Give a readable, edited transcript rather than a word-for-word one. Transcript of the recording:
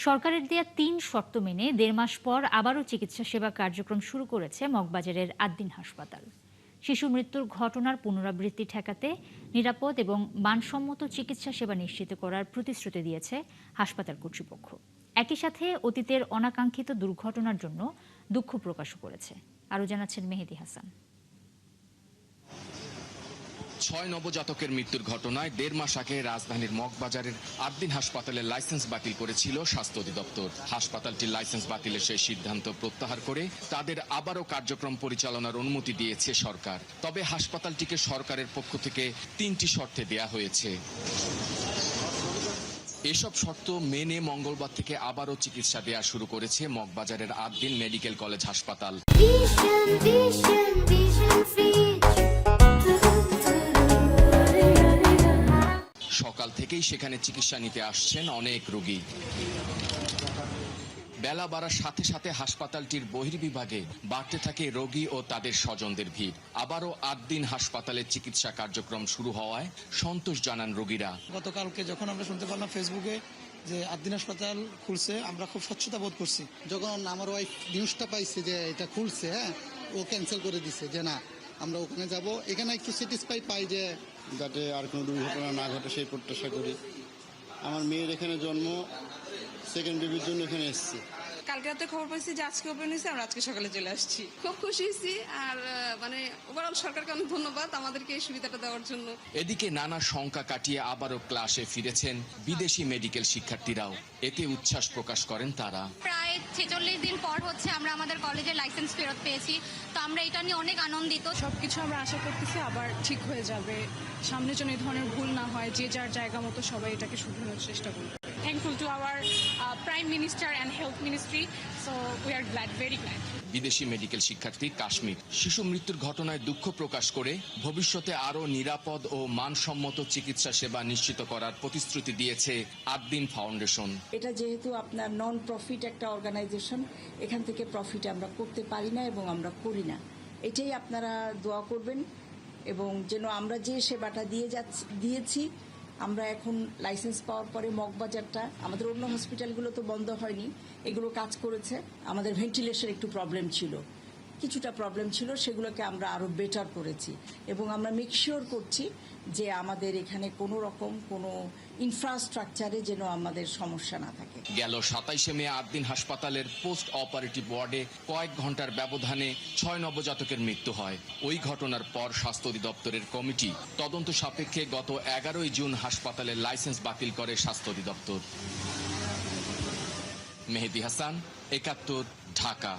সরকারের দেয়া ৩ শর্ত মেনে ১.৫ মাস পর আবারও চিকিৎসা সেবা কার্যক্রম শুরু করেছে মগবাজারের আদ্দিন হাসপাতাল। শিশু মৃত্যুর ঘটনার পুনরাবৃত্তি ঠেকাতে নিরাপদ এবং মানসম্মত চিকিৎসা সেবা নিশ্চিত করার প্রতিশ্রুতি দিয়েছে হাসপাতাল কর্তৃপক্ষ। একই সাথে অতীতের অনাকাঙ্ক্ষিত দুর্ঘটনার জন্য দুঃখ প্রকাশ করেছে। আরও জানাচ্ছেন মেহেদী হাসান। ৬ নবজাতকের মৃত্যুর ঘটনায় ১.৫ মাস আগে রাজধানীর মগবাজারের আদ্দিন হাসপাতালের লাইসেন্স বাতিল করেছিল স্বাস্থ্য অধিদপ্তর। হাসপাতালটির লাইসেন্স বাতিলের সেই সিদ্ধান্ত প্রত্যাহার করে তাদের আবারও কার্যক্রম পরিচালনার অনুমতি দিয়েছে সরকার। তবে হাসপাতালটিকে সরকারের পক্ষ থেকে ৩টি শর্তে দেয়া হয়েছে। এসব শর্ত মেনে মঙ্গলবার থেকে আবারও চিকিৎসা দেয়া শুরু করেছে মগবাজারের আদ্দিন মেডিকেল কলেজ হাসপাতাল। সকাল থেকেই সেখানে চিকিৎসা নিতে আসছেন অনেক রোগী। বেলা বাড়ার সাথে সাথে হাসপাতালটির বহির্বিভাগে বাড়তে থাকে রোগী ও তাদের স্বজনদের ভিড়। আবারও আদ্দিন হাসপাতালের চিকিৎসা কার্যক্রম শুরু হওয়ায় সন্তোষ জানান রোগীরা। গতকালকে যখন আমরা শুনতে পারলাম ফেসবুকে যে আদ্দিন হাসপাতাল খুলছে, আমরা খুব স্বচ্ছতা বোধ করছি। যখন আমার ওয়াইফ নিউজটা পাইছে যে এটা খুলছে, ও ক্যান্সেল করে দিছে যে না আমরা ওখানে যাব। এখানে একটু স্যাটিসফাই পাই যে যাতে আর কোনো দুর্ঘটনা না ঘটে সেই প্রত্যাশা করি। আমার মেয়ের এখানে জন্ম, সেকেন্ড বেবির জন্য এখানে এসেছি। কালকে রাতে খবর পাইছি যে আজকে ওপেন হয়েছে, আমরা আজকে সকালে চলে আসছি। খুব খুশি হয়েছি। আর ওভারঅল সরকারকে অনেক ধন্যবাদ আমাদেরকে এই সুবিধাটা দেওয়ার জন্য। এদিকে নানা শঙ্কা কাটিয়ে আবারও ক্লাসে ফিরেছেন বিদেশি মেডিকেল শিক্ষার্থীরাও। এতে উচ্ছ্বাস প্রকাশ করেন তারা। প্রায় 46 দিন পর হচ্ছে আমরা আমাদের কলেজের লাইসেন্স ফেরত পেয়েছি, তো আমরা এটা নিয়ে অনেক আনন্দিত। সবকিছু আমরা আশা করতেছি আবার ঠিক হয়ে যাবে, সামনে যেন এই ধরনের ভুল না হয়, যে যার জায়গা মতো সবাই এটাকে শুধরানোর চেষ্টা করবে। Thankful to our Prime Minister and Health Ministry, so we are glad, very glad. বিদেশি মেডিকেল শিক্ষার্থী কাশ্মীর শিশু মৃত্যুর ঘটনায় দুঃখ প্রকাশ করে ভবিষ্যতে আরও নিরাপদ ও মানসম্মত চিকিৎসা সেবা নিশ্চিত করার প্রতিশ্রুতি দিয়েছে আদ্দিন ফাউন্ডেশন। এটা যেহেতু আপনার নন প্রফিট একটা অর্গানাইজেশন, এখান থেকে প্রফিট আমরা করতে পারি না এবং আমরা করি না। এটাই আপনারা দোয়া করবেন এবং যেন আমরা যে সেবাটা দিয়েছি, আমরা এখন লাইসেন্স পাওয়ার পরে মগবাজারটা, আমাদের অন্য হসপিটালগুলো তো বন্ধ হয়নি, এগুলো কাজ করেছে। আমাদের ভেন্টিলেশন একটু প্রবলেম ছিল, কিছুটা প্রবলেম ছিল, সেগুলোকে আমরা আরও বেটার করেছি এবং আমরা মেক শিওর করছি যে আমাদের এখানে কোনো রকম কোনো ইনফ্রাস্ট্রাকচারে যেন আমাদের সমস্যা না থাকে। গেল 27শে মে আদ্দিন হাসপাতালের পোস্ট অপারেটিভ ওয়ার্ডে কয়েক ঘন্টার ব্যবধানে 6 নবজাতকের মৃত্যু হয়। ওই ঘটনার পর স্বাস্থ্য অধিদপ্তরের কমিটি তদন্ত সাপেক্ষে গত 11ই জুন হাসপাতালের লাইসেন্স বাতিল করে স্বাস্থ্য অধিদপ্তর। মেহেদী হাসান, 71, ঢাকা।